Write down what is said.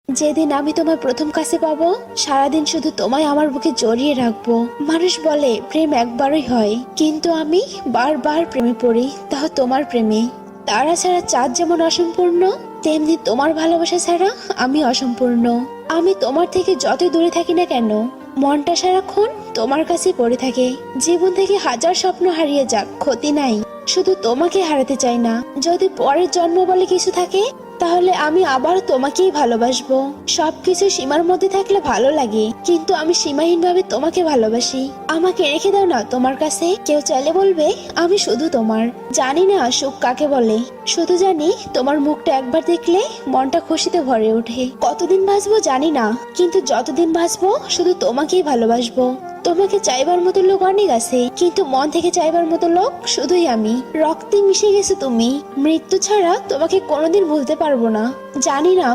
যেদিন আমি তোমার প্রথম কাছে পাবো, সারাদিন শুধু তোমায় আমার বুকে জড়িয়ে রাখবো। মানুষ বলে প্রেম একবারই হয়, কিন্তু আমি বারবার প্রেমে পড়ি, তাও তোমার প্রেমে। তারা ছাড়া চাঁদ যেমন অসম্পূর্ণ, তেমনি তোমার ভালোবাসা ছাড়া আমি অসম্পূর্ণ। আমি তোমার থেকে যতই দূরে থাকি না কেন, মনটা সারাক্ষণ তোমার কাছে পড়ে থাকে। জীবন থেকে হাজার স্বপ্ন হারিয়ে যাক, ক্ষতি নাই, শুধু তোমাকে হারাতে চাই না। যদি পরের জন্ম বলে কিছু থাকে, তাহলে আমি আবার তোমাকেই ভালোবাসবো। সবকিছু সীমার মধ্যে থাকলে ভালো লাগে, কিন্তু আমি সীমাহীন ভাবে তোমাকে ভালোবাসি। আমাকে রেখে দাও না তোমার কাছে। কেউ চাইলে বলবে আমি শুধু তোমার। জানি না সুখ কাকে বলে, শুধু জানি তোমার মুখটা একবার দেখলে মনটা খুশিতে ভরে ওঠে। কতদিন বাঁচবো জানি না, কিন্তু যতদিন বাঁচবো শুধু তোমাকেই ভালোবাসবো। তোমাকে চাইবার মতো লোক অনেক আছে, কিন্তু মন থেকে চাইবার মতো লোক শুধুই আমি। রক্তে মিশে গেছে তুমি, মৃত্যু ছাড়া তোমাকে কোনোদিন ভুলতে পারবো না। জানি না